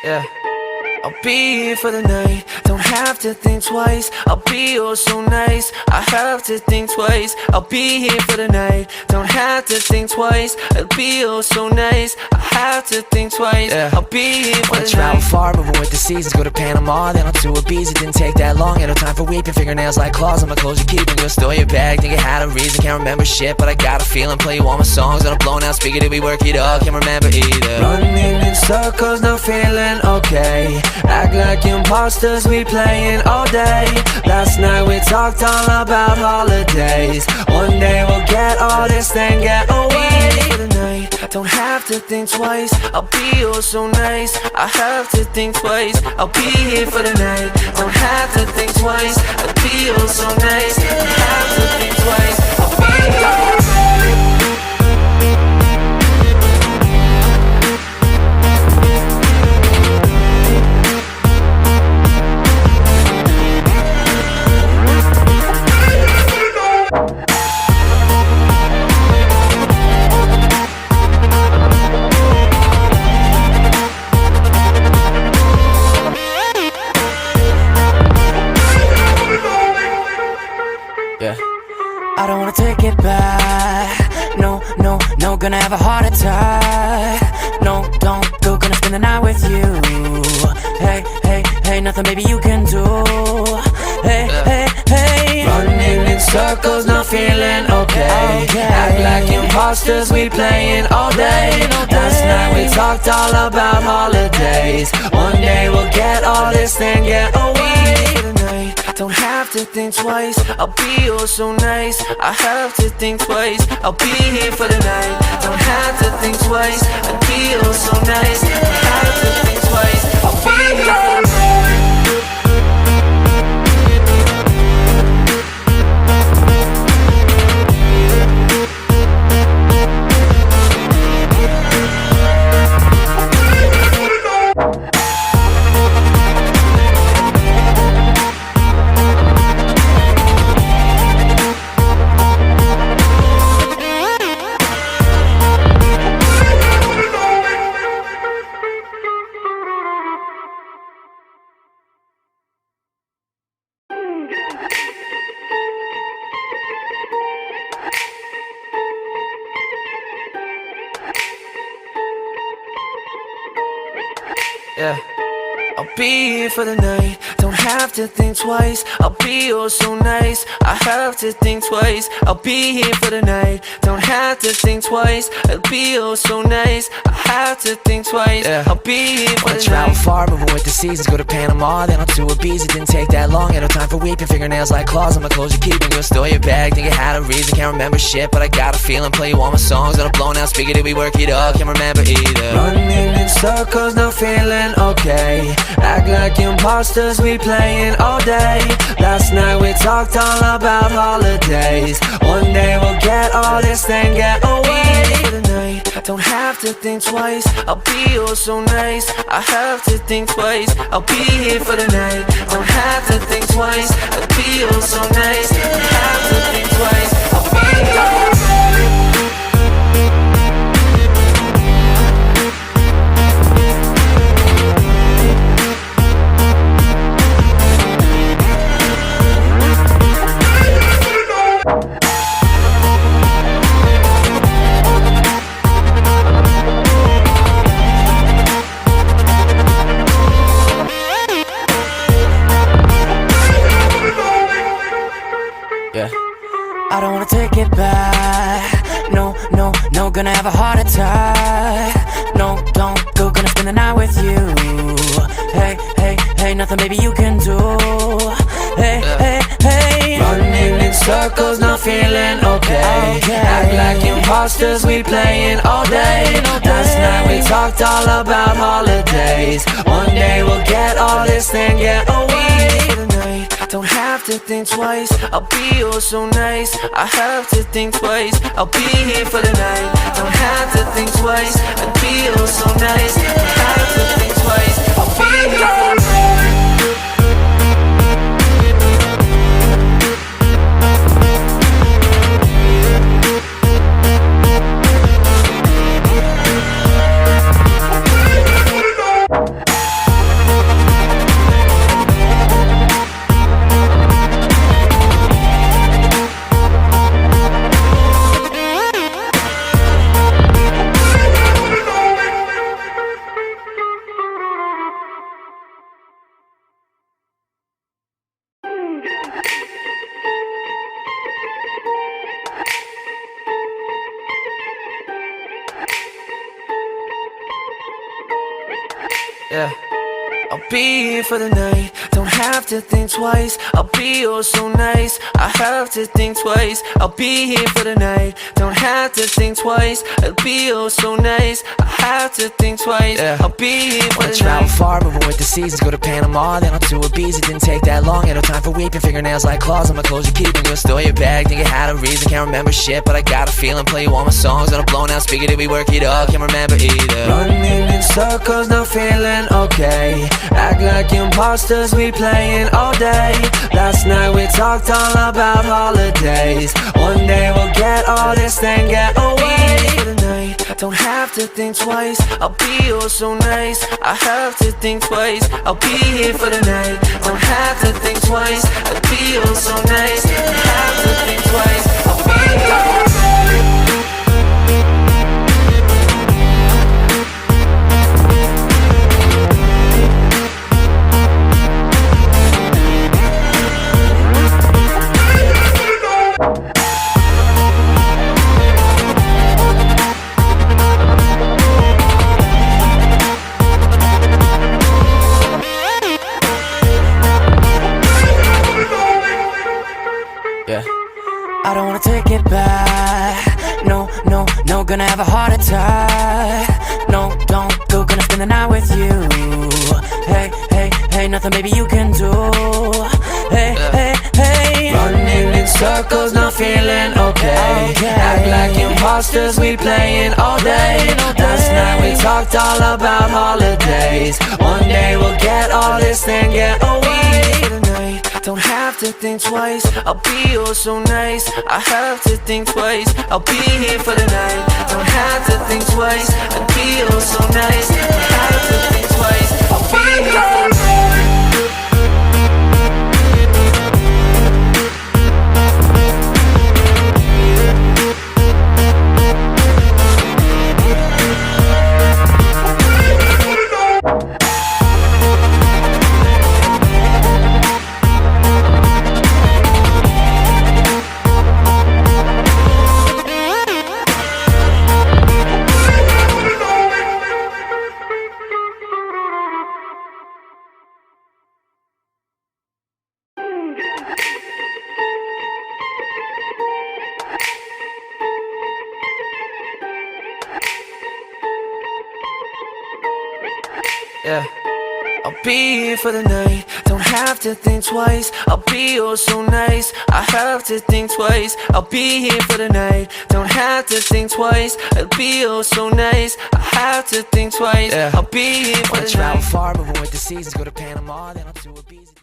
Yeah. I'll be here for the night, don't have to think twice. I'll be oh so nice, I have to think twice. I'll be here for the night, don't have to think twice. I'll be oh so nice, I have to think twice. Yeah. I'll be here for the night. Travel far, moving with the seasons, go to Panama, then on to Ibiza. It didn't take that long, ain't no time for weeping. Fingernails like claws on my clothes you keep. And you'll store your bag, think it had a reason. Can't remember shit, but I got a feeling. Play you all my songs on a blown out speaker, did we work it up? Can't remember either. Running in circles, not feeling okay. Act like imposters, we playing all day. Last night we talked all about holidays. One day we'll get all this, then get away. For the night, don't have to think twice. I'll be oh so nice, I have to think twice. I'll be here for the night, don't have to think twice. I'll be oh so nice, I have to think twice. I'll be here. I don't wanna take it back. No, no, no, gonna have a heart attack. No, don't go, gonna spend the night with you. Hey, hey, hey, nothing baby you can do. Hey, hey, hey. Running in circles, not feeling okay. Act like imposters, we playing all day. Last night we talked all about holidays. One day we'll get all this, then get away. For the night, don't have to think twice. I'll be oh so nice, I have to think twice. I'll be here for the night, don't have to think twice. I'll be oh so nice, I have to think twice. I'll be here for the night. Yeah. I'll be here for the night, don't have to think twice. I'll be oh so nice, I have to think twice. I'll be here for the night, don't have to think twice. I'll be oh so nice, I have to think twice. Yeah. I'll be here for the night. Travel far, moving with the seasons, go to Panama, then on to Ibiza. It didn't take that long, ain't no time for weeping. Fingernails like claws on my clothes you keep. And you'll store your bag, think it had a reason. Can't remember shit, but I got a feeling. Play you all my songs on a blown out speaker, did we work it up? Can't remember either. Running in circles, not feeling okay. Act like imposters, we playing all day. Last night we talked all about holidays. One day we'll get all this, then get away. For the night, don't have to think twice. I'll be oh so nice, I have to think twice. I'll be here for the night, don't have to think twice. I'll be oh so nice, I have to think twice. I'll be here. I don't wanna take it back. No, no, no, gonna have a heart attack. No, don't go, gonna spend the night with you. Hey, hey, hey, nothing baby you can do. Hey, hey, hey. Running in circles, not feeling okay. Act like imposters, we playing all day. Last night we talked all about holidays. One day we'll get all this, then get away. For the night, don't have to think twice. I'll be oh so nice, I have to think twice. I'll be here for the night, don't have to think twice. I'll be oh so nice, I have to think twice. I'll be here for the night. Yeah. I'll be here for the night, don't have to think twice. I'll be oh so nice, I have to think twice. I'll be here for the night, don't have to think twice. I'll be oh so nice, I have to think twice. I'll be here for the night. Travel far, moving with the seasons. Go to Panama, then on to Ibiza. Didn't take that long, ain't no time for weeping. Fingernails like claws on my clothes, you keeping. You'll store your bag, think it had a reason. Can't remember shit, but I got a feeling. Play you all my songs on a blown out speaker. Did we work it up? Can't remember either. Running in circles, not feeling okay. Act like imposters, we playing all day. Last night we talked all about holidays. One day we'll get all this thing, get away. For the night, don't have to think twice. I'll be oh so nice, I have to think twice. I'll be here for the night, don't have to think twice. I'll be oh so nice, I have to think twice. I'll be here for the night. I don't wanna take it back. No, no, no, gonna have a heart attack. No, don't go, gonna spend the night with you. Hey, hey, hey, nothing maybe you can do. Hey, hey, hey. Running in circles, not feeling okay. Act like imposters, we playing all day. Last night we talked all about holidays. One day we'll get all this thing, get away. For the night, don't have to think twice. I'll be oh so nice, I have to think twice. I'll be here for the night, don't have to think twice. I'll be oh so nice, I have to think twice. I'll be here for the night. Yeah. I'll be here for the night, don't have to think twice. I'll be oh so nice, I have to think twice. I'll be here for the night, don't have to think twice. I'll be oh so nice, I have to think twice. I'll be here for the night. Travel far, moving with the seasons. Go to Panama, then on to Ibiza.